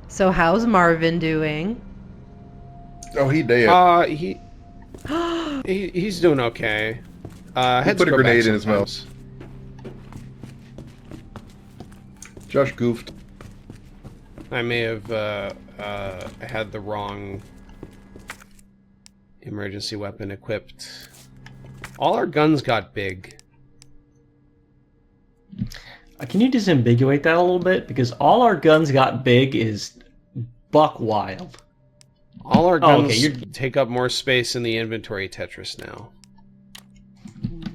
So how's Marvin doing? Oh, he did. He's doing okay. He put a grenade in his mouth. Josh goofed. I may have had the wrong emergency weapon equipped. All our guns got big. Can you disambiguate that a little bit? Because all our guns got big is buck wild. All our guns take up more space in the inventory Tetris now.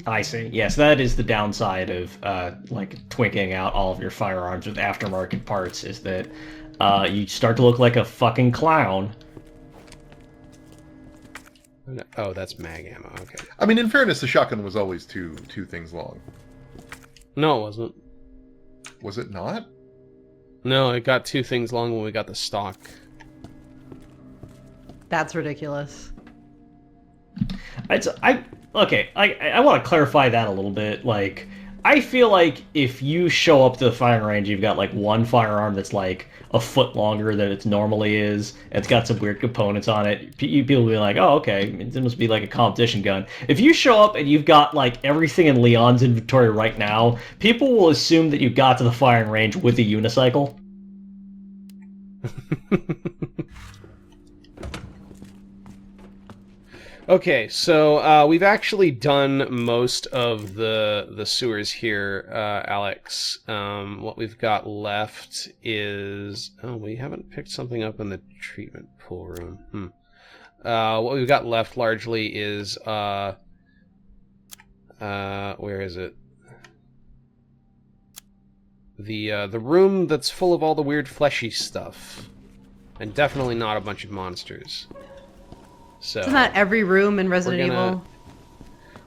I see. Yes, that is the downside of like twinking out all of your firearms with aftermarket parts, is that you start to look like a fucking clown. Oh, that's mag ammo. Okay. I mean, in fairness, the shotgun was always two things long. No, it wasn't. Was it not? No, it got 2 things long when we got the stock. That's ridiculous. I want to clarify that a little bit. Like, I feel like if you show up to the firing range, you've got like one firearm that's like a foot longer than it normally is, and it's got some weird components on it. People will be like, "Oh, okay, it must be like a competition gun." If you show up and you've got like everything in Leon's inventory right now, people will assume that you got to the firing range with a unicycle. Okay, so we've actually done most of the sewers here, Alex. What we've got left is... Oh, we haven't picked something up in the treatment pool room. What we've got left largely is... where is it? The room that's full of all the weird fleshy stuff. And definitely not a bunch of monsters. So, Isn't that every room in Resident Evil?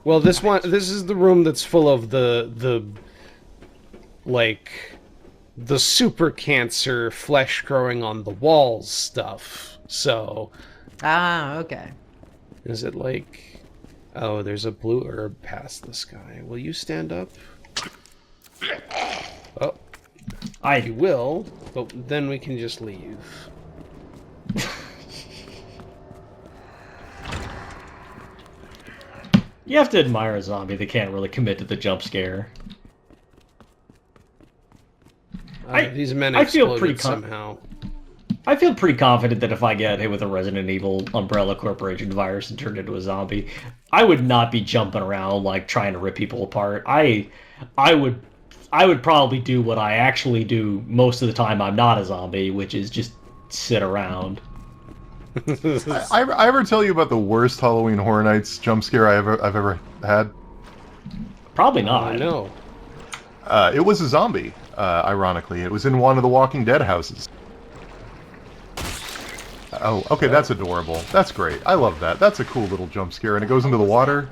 Well, this is the room that's full of the super cancer flesh growing on the walls stuff. So, Okay. is it like, oh, there's a blue herb past the sky. Will you stand up? Oh, I will, but then we can just leave. You have to admire a zombie that can't really commit to the jump scare. These men I feel exploded somehow. I feel pretty confident that if I get hit with a Resident Evil Umbrella Corporation virus and turned into a zombie, I would not be jumping around like trying to rip people apart. I would probably do what I actually do most of the time I'm not a zombie, which is just sit around. I ever tell you about the worst Halloween Horror Nights jump scare I've ever had? Probably not. No. It was a zombie, ironically. It was in one of the Walking Dead houses. Oh, okay, that's adorable. That's great. I love that. That's a cool little jump scare, and it goes into the water.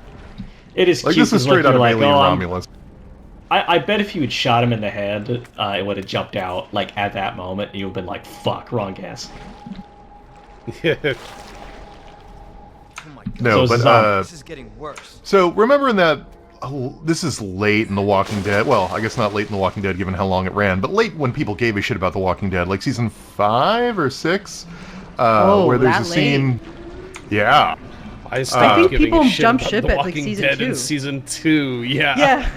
It is like cute. This is straight out of Alien Romulus. I bet if you had shot him in the head, it would have jumped out like at that moment. You would have been like, "Fuck, wrong guess." Yeah. Oh my God. No, but this is getting worse. So remember in that. Oh, this is late in The Walking Dead. Well, I guess not late in The Walking Dead, given how long it ran, but late when people gave a shit about The Walking Dead, like season 5 or 6, where there's a scene. Yeah. I think people jump ship at like season 2. In season 2, yeah. Yeah.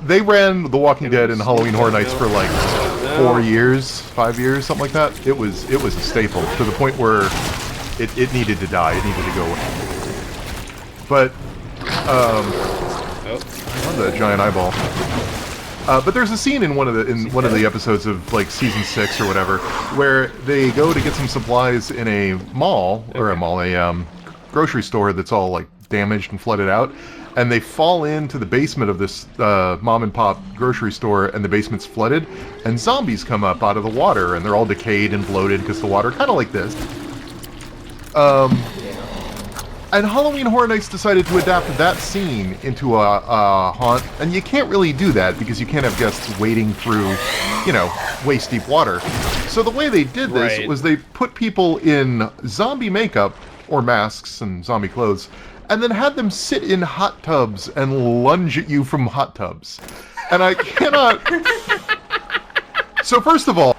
They ran The Walking Dead and Halloween Horror Nights for like 4 years, 5 years, something like that. It was a staple to the point where it needed to die. It needed to go away. But the giant eyeball. But there's a scene in one of the episodes of like season 6 or whatever where they go to get some supplies in a mall or a grocery store that's all like damaged and flooded out. And they fall into the basement of this mom and pop grocery store, and the basement's flooded, and zombies come up out of the water, and they're all decayed and bloated because the water, kind of like this. And Halloween Horror Nights decided to adapt that scene into a haunt, and you can't really do that because you can't have guests wading through, waist deep water. So the way they did this was they put people in zombie makeup or masks and zombie clothes, and then had them sit in hot tubs and lunge at you from hot tubs. And I cannot... So first of all,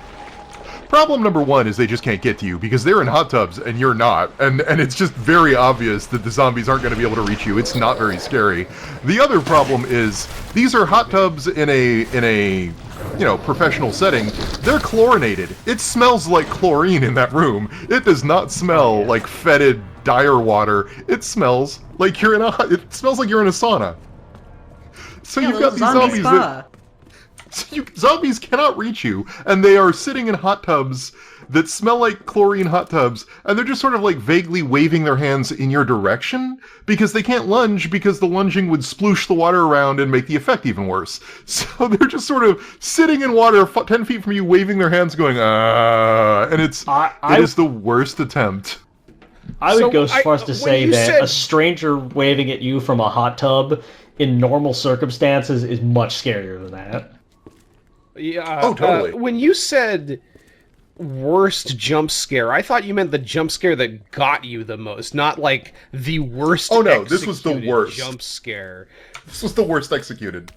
problem number one is they just can't get to you because they're in hot tubs and you're not, and it's just very obvious that the zombies aren't going to be able to reach you. It's not very scary. The other problem is these are hot tubs in a professional setting. They're chlorinated. It smells like chlorine in that room. It does not smell like fetid dire water. It smells like you're in a sauna. So you've got these zombies that zombies cannot reach you, and they are sitting in hot tubs that smell like chlorine hot tubs, and they're just sort of like vaguely waving their hands in your direction because they can't lunge because the lunging would sploosh the water around and make the effect even worse. So they're just sort of sitting in water 10 feet from you, waving their hands, going and it is the worst attempt. I would go so far as to say that a stranger waving at you from a hot tub in normal circumstances is much scarier than that. Yeah. Oh, totally. When you said worst jump scare, I thought you meant the jump scare that got you the most, not like the worst. Oh no, this was the worst jump scare. This was the worst executed.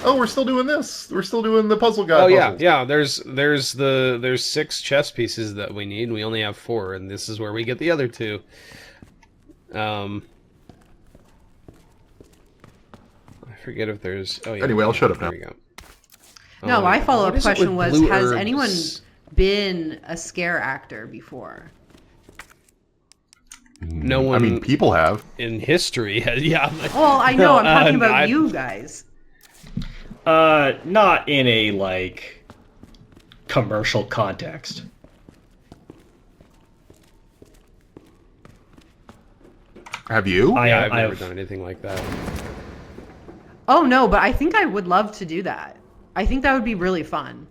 Oh, we're still doing this. We're still doing the puzzle guy. Oh puzzles. yeah. There's 6 chess pieces that we need. We only have 4, and this is where we get the other 2. I forget if there's. Oh yeah. Anyway, I'll shut up now. There we go. No, my follow-up question was, has herbs? anyone been a scare actor before? No one. I mean, people have. In history, yeah. Well, I know. I'm talking about you guys. Not in a, like, commercial context. Have you? I've never done anything like that. Oh, no, but I think I would love to do that. I think that would be really fun.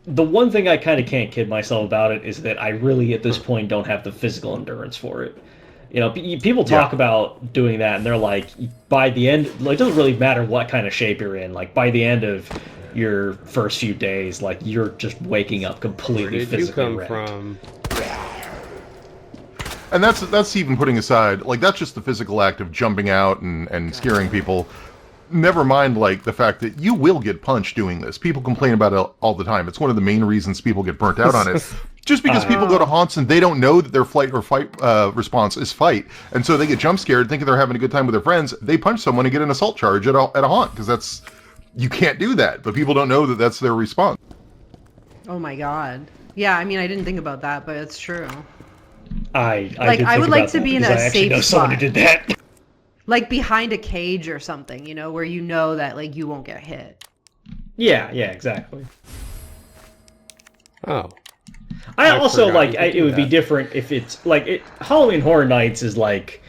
The one thing I kind of can't kid myself about it is that I really, at this point, don't have the physical endurance for it. You know, people talk about doing that, and they're like, by the end, like, it doesn't really matter what kind of shape you're in. Like, by the end of your first few days, like, you're just waking up completely physically wrecked. Where did you come from? And that's even putting aside, like, that's just the physical act of jumping out and scaring people. Never mind, like, the fact that you will get punched doing this. People complain about it all the time. It's one of the main reasons people get burnt out on it. Just because people go to haunts and they don't know that their flight or fight response is fight, and so they get jump scared thinking they're having a good time with their friends, they punch someone and get an assault charge at a haunt, because that's... You can't do that, but people don't know that that's their response. Oh my god. Yeah, I mean, I didn't think about that, but it's true. I would like to be in a safe spot. Someone who did that. Like behind a cage or something, you know, where you know that, like, you won't get hit. Yeah, exactly. Oh. I also, like, it would be different if it's, like, Halloween Horror Nights is like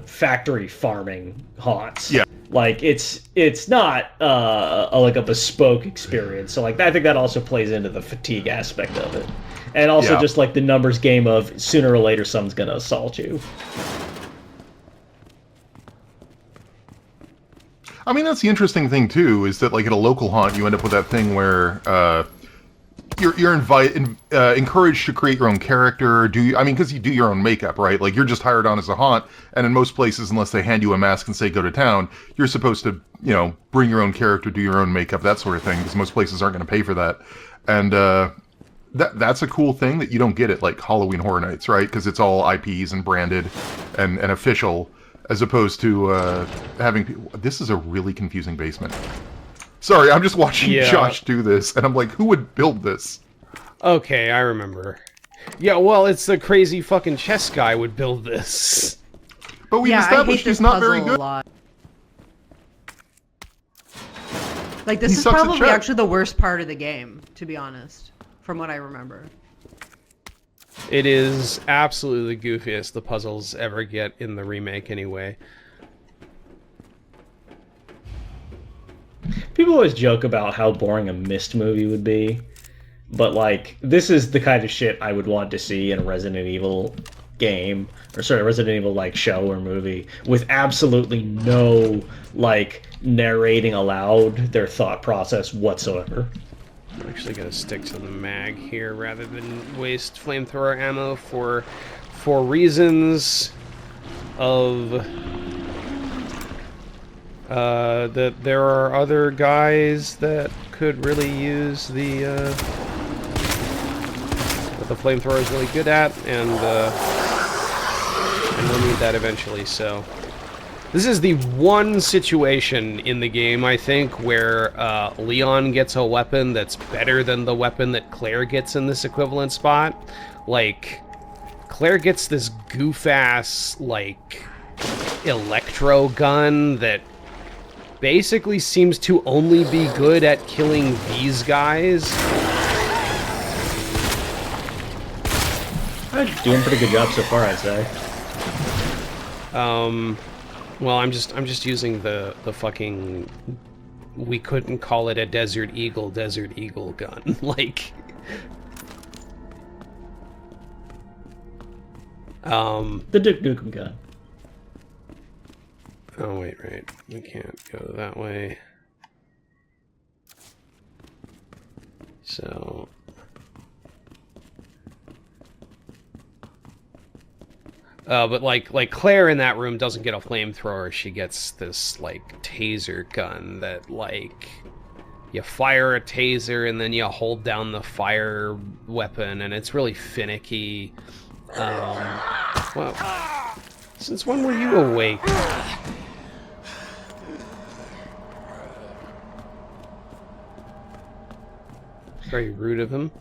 factory farming haunts. Yeah. Like, it's not like a bespoke experience. So, like, I think that also plays into the fatigue aspect of it. And also just, like, the numbers game of sooner or later someone's gonna assault you. I mean, that's the interesting thing, too, is that, like, at a local haunt, you end up with that thing where you're encouraged to create your own character. Because you do your own makeup, right? Like, you're just hired on as a haunt, and in most places, unless they hand you a mask and say go to town, you're supposed to, bring your own character, do your own makeup, that sort of thing, because most places aren't going to pay for that. And that's a cool thing that you don't get at, like, Halloween Horror Nights, right? Because it's all IPs and branded and official, as opposed to having people... This is a really confusing basement. Sorry, I'm just watching Josh do this, and I'm like, who would build this? Okay, I remember. Yeah, well, it's the crazy fucking chess guy would build this. But we've established he's not very good. Like, this is probably actually the worst part of the game, to be honest, from what I remember. It is absolutely the goofiest the puzzles ever get in the remake, anyway. People always joke about how boring a Myst movie would be, but, like, this is the kind of shit I would want to see in a Resident Evil game, or sorry, Resident Evil, like, show or movie, with absolutely no, like, narrating aloud their thought process whatsoever. I'm actually gonna stick to the mag here rather than waste flamethrower ammo for reasons of That there are other guys that could really use the what the flamethrower is really good at, and we'll need that eventually. So this is the one situation in the game, I think, where Leon gets a weapon that's better than the weapon that Claire gets in this equivalent spot. Like, Claire gets this goof-ass, like, electro gun that basically seems to only be good at killing these guys. Doing a pretty good job so far, I'd say. Well, I'm just using the fucking, we couldn't call it a Desert Eagle gun. Like, the Duke Nukem gun. Oh, wait, right. We can't go that way. So... but like Claire in that room doesn't get a flamethrower. She gets this, like, taser gun that, like, you fire a taser and then you hold down the fire weapon, and it's really finicky. Well, since when were you awake? Very rude of him.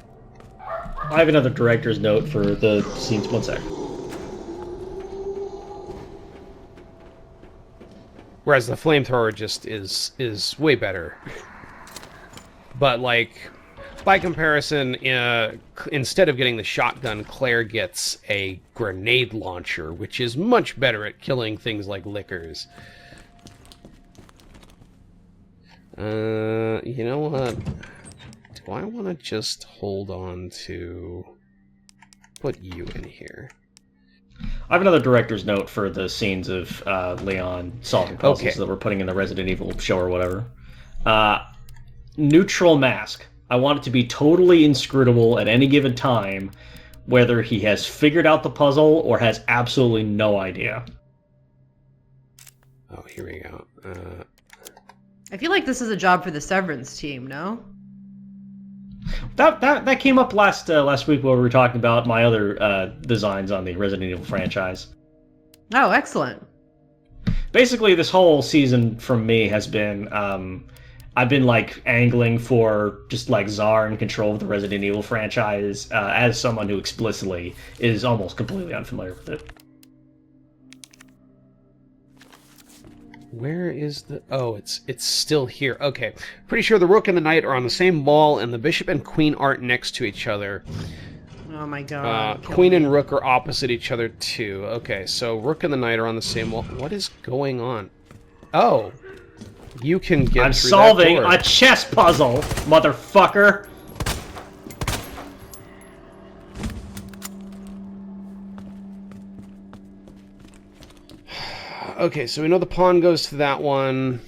I have another director's note for the scenes. One sec. Whereas the flamethrower just is way better. But, like, by comparison, instead of getting the shotgun, Claire gets a grenade launcher, which is much better at killing things like lickers. You know what? Do I want to just hold on to... put you in here? I have another director's note for the scenes of Leon solving puzzles that we're putting in the Resident Evil show or whatever. Neutral mask. I want it to be totally inscrutable at any given time, whether he has figured out the puzzle or has absolutely no idea. Oh, here we go. I feel like this is a job for the Severance team, no? That came up last week when we were talking about my other designs on the Resident Evil franchise. Oh, excellent. Basically, this whole season from me has been I've been like angling for just like czar and control of the Resident Evil franchise as someone who explicitly is almost completely unfamiliar with it. Where is the... Oh, it's still here. Okay. Pretty sure the Rook and the Knight are on the same wall, and the Bishop and Queen aren't next to each other. Oh my god. Queen and Rook are opposite each other, too. Okay, so Rook and the Knight are on the same wall. What is going on? Oh. You can get I'm through solving that door. a chess puzzle, motherfucker! Okay, so we know the pawn goes to that one,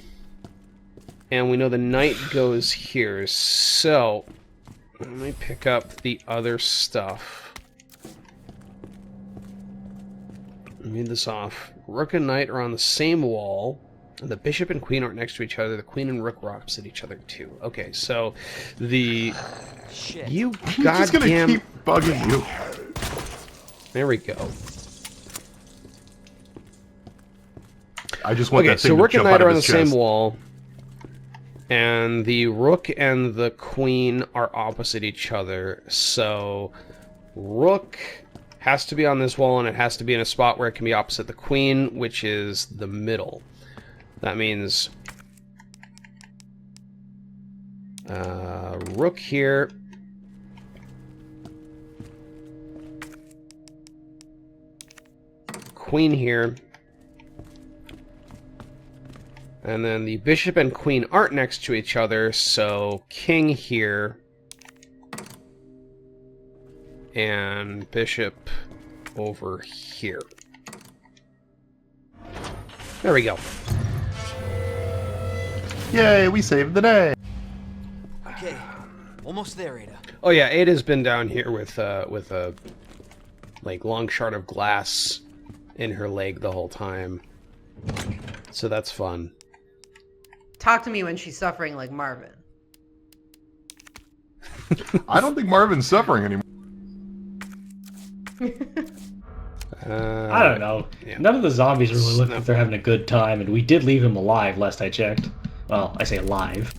and we know the knight goes here. So, let me pick up the other stuff. Read this off. Rook and knight are on the same wall, and the bishop and queen aren't next to each other. The queen and rook are opposite each other, too. Okay, so the... Shit. You He's just gonna goddamn... keep bugging you. There we go. I just want Okay, that thing so to rook and jump out knight of are on the his chest. same wall, and the rook and the queen are opposite each other. So rook has to be on this wall, and it has to be in a spot where it can be opposite the queen, which is the middle. That means rook here. Queen here. And then the bishop and queen aren't next to each other, so king here. And bishop over here. There we go. Yay, we saved the day. Okay, almost there, Ada. Oh yeah, Ada's been down here with a like long shard of glass in her leg the whole time. So that's fun. talk to me when she's suffering like Marvin. I don't think Marvin's suffering anymore. I don't know. Yeah. None of the zombies really look like they're having a good time, and we did leave him alive last I checked. Well, I say alive.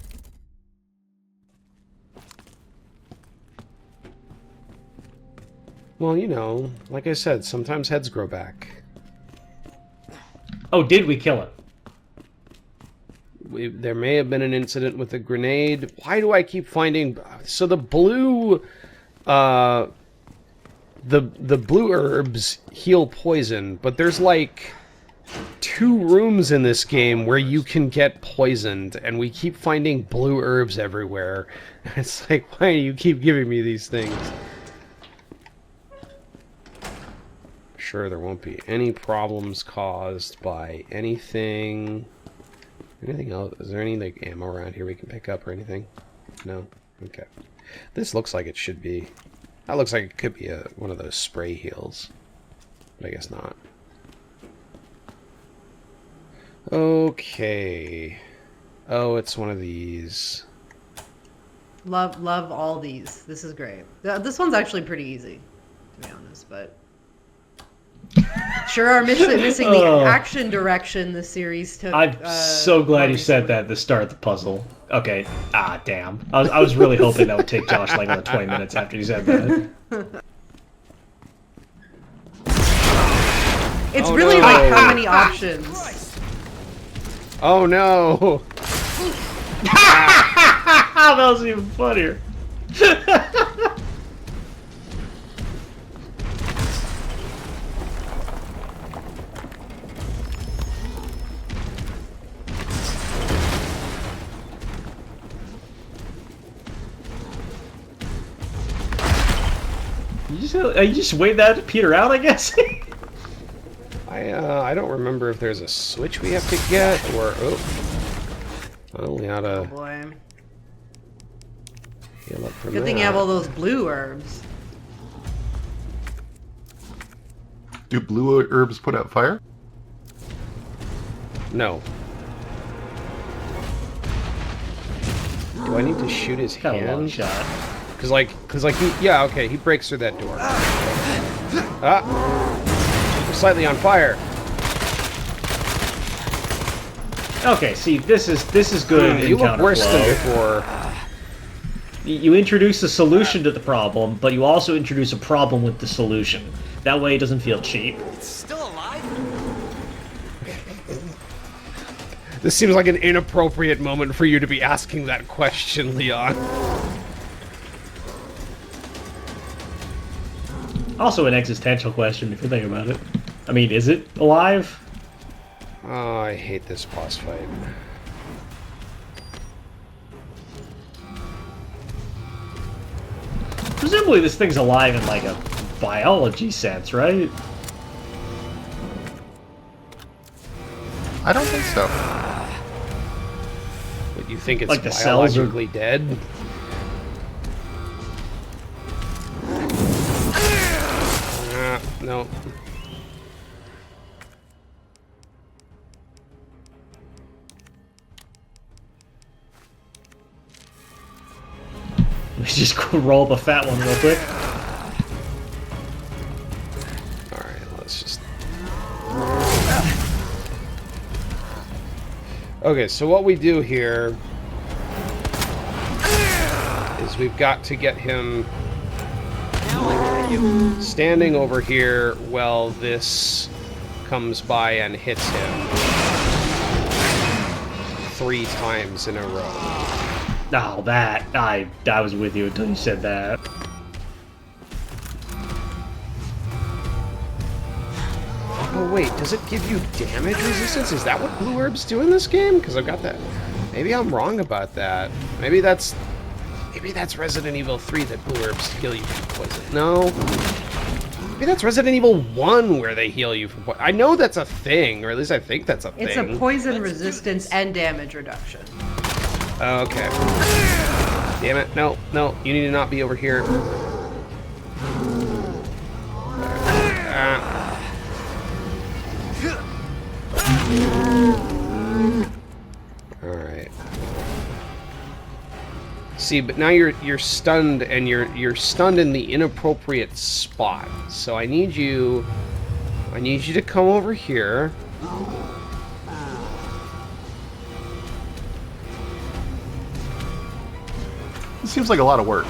Well, you know, like I said, sometimes heads grow back. Oh, did we kill him? There may have been an incident with a grenade. Why do I keep finding... So the blue... the blue herbs heal poison, but there's like 2 rooms in this game where you can get poisoned, and we keep finding blue herbs everywhere. It's like, why do you keep giving me these things? Sure, there won't be any problems caused by anything. Anything else? Is there any like ammo around here we can pick up or anything? No? Okay. This looks like it should be... That looks like it could be one of those spray heals. But I guess not. Okay. Oh, it's one of these. Love all these. This is great. This one's actually pretty easy, to be honest, but... Sure are missing the action direction the series took. I'm so glad you said that at the start of the puzzle. Okay. Ah, damn. I was really hoping that would take Josh like another 20 minutes after you said that. It's really no. like how many options. Oh no! That was even funnier. You just wait that to peter out, I guess? I don't remember if there's a switch we have to get, or... Oh, we ought Oh to boy. heal up from Good thing you have all those blue herbs. Do blue herbs put out fire? No. Do I need to shoot his Kind of a long hand? shot. Cause like he, yeah, okay, he breaks through that door. Ah! We're slightly on fire. Okay, see, this is good. You look encounter worse flow. than before. You introduce a solution to the problem, but you also introduce a problem with the solution. That way it doesn't feel cheap. It's still alive? This seems like an inappropriate moment for you to be asking that question, Leon. Also an existential question, if you think about it. I mean, is it alive? Oh, I hate this boss fight. Presumably this thing's alive in, like, a biology sense, right? I don't think so. But you think it's Like the cells are- biologically dead? No. Let's just go roll up a fat one real quick. Alright, let's just... Okay, so what we do here is we've got to get him standing over here while this comes by and hits him 3 times in a row. Oh, that. I was with you until you said that. Oh wait, does it give you damage resistance? Is that what blue herbs do in this game? Because I've got that. Maybe I'm wrong about that. Maybe that's Resident Evil 3 that blue herbs heal you from poison. No. Maybe that's Resident Evil 1 where they heal you from poison. I know that's a thing, or at least I think that's a thing. It's a poison resistance and damage reduction. Okay. Damn it. No, no. You need to not be over here. Alright. See, but now you're stunned, and you're stunned in the inappropriate spot. So I need you to come over here. This seems like a lot of work.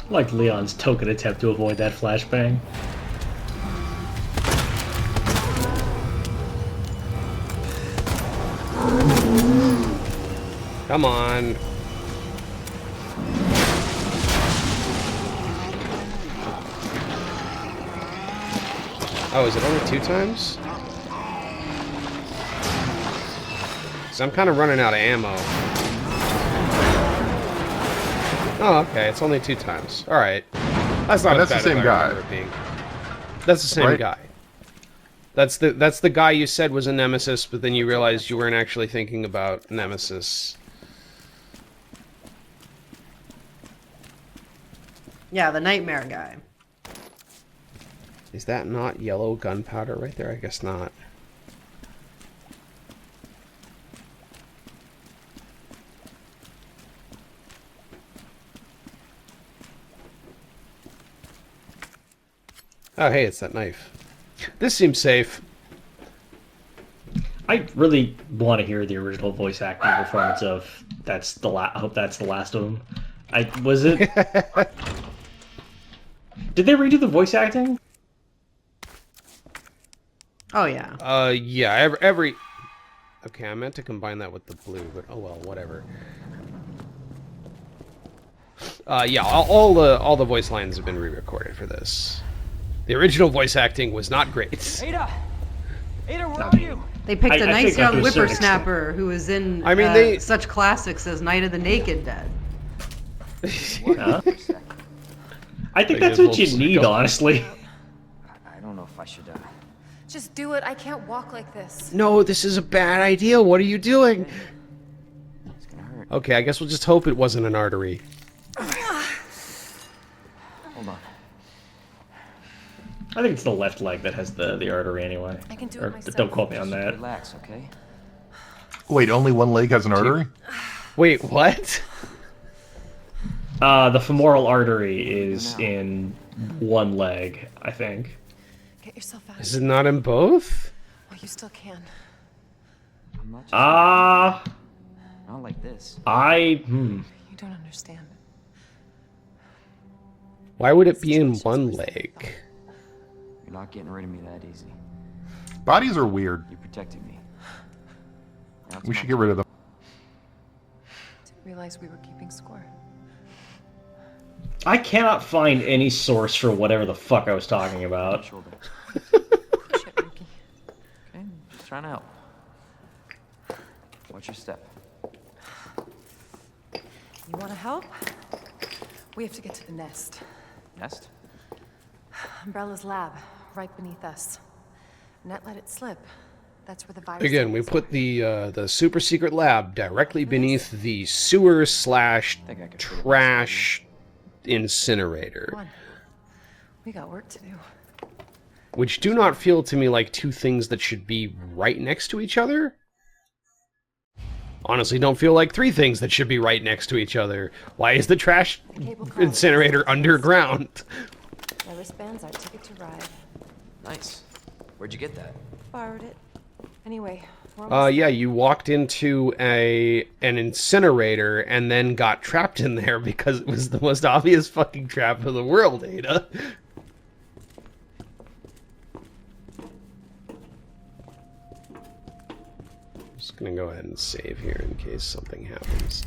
Like Leon's token attempt to avoid that flashbang. Come on. Oh, is it only 2 times? So I'm kind of running out of ammo. Oh, okay. It's only 2 times. All right. That's not. That's the same guy. That's the same Right? guy. That's the guy you said was a nemesis, but then you realized you weren't actually thinking about nemesis. Yeah, the nightmare guy. Is that not yellow gunpowder right there? I guess not. Oh, hey, it's that knife. This seems safe. I really want to hear the original voice acting performance of I hope that's the last of them. Was it? Did they redo the voice acting? Oh yeah. Yeah, every... Okay, I meant to combine that with the blue, but oh well, whatever. Yeah, all the voice lines have been re-recorded for this. The original voice acting was not great. Ada, where are you? They picked a I nice think that young to a certain whippersnapper who was in I mean, such classics as Night of the Naked Dead. Huh? I think Like that's a what you little need, circle. honestly. I don't know if I should. Just do it. I can't walk like this. No, this is a bad idea. What are you doing? It's gonna hurt. Okay, I guess we'll just hope it wasn't an artery. Hold on. I think it's the left leg that has the artery anyway. I can do Or, it myself. don't quote me on that. Relax, okay? Wait, only one leg has an artery? Wait, what? The femoral artery is in one leg, I think. Get yourself out. Is it not in both? Well, you still can. I'm not just not like this. You don't understand. Why would it be in one leg? You're not getting rid of me that easy. Bodies are weird. You protected me. Now it's We my should get rid of them. Didn't realize we were keeping score. I cannot find any source for whatever the fuck I was talking about. shoulder. Shit, Ricky. Okay, just trying to help. Watch your step. You want to help? We have to get to the nest. Nest? Umbrella's lab, right beneath us. Net let it slip. That's where the virus. Again, we put the super secret lab directly beneath the sewer slash Think I could figure this trash incinerator, Come on. We got work to do. which do not feel to me like two things that should be right next to each other. Honestly, don't feel like 3 things that should be right next to each other. Why is the trash incinerator underground? My wristband's our ticket to ride. Nice. Where'd you get that? Borrowed it. Anyway, we're almost Yeah, you walked into an incinerator and then got trapped in there because it was the most obvious fucking trap of the world, Ada. Just gonna go ahead and save here in case something happens.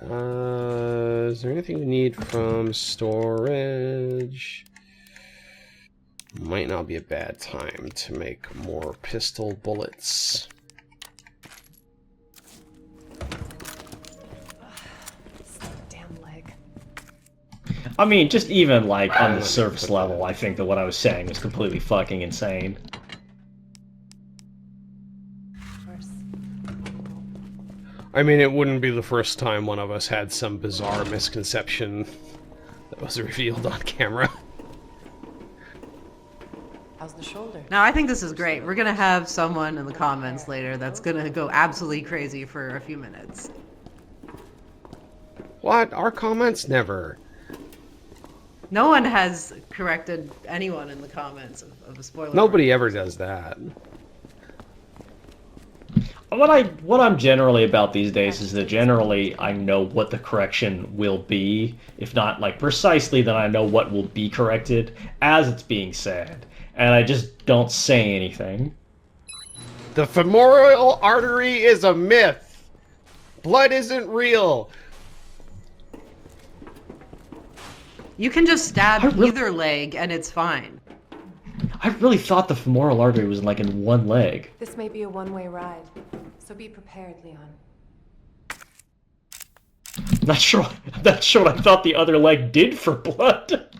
Is there anything we need from storage? Might not be a bad time to make more pistol bullets. damn leg. I mean, just even like on the surface level, I think that what I was saying was completely fucking insane. Worse. I mean, it wouldn't be the first time one of us had some bizarre misconception that was revealed on camera. How's the shoulder? Now, I think this is great. We're going to have someone in the comments later that's going to go absolutely crazy for a few minutes. What? Our comments? Never. No one has corrected anyone in the comments of a spoiler. Nobody ever does that. What I'm generally about these days is that generally I know what the correction will be. If not like precisely, then I know what will be corrected as it's being said. And I just don't say anything. The femoral artery is a myth. Blood isn't real. You can just stab either leg and it's fine. I really thought the femoral artery was like in one leg. This may be a one-way ride, so be prepared, Leon. Not sure what I thought the other leg did for blood.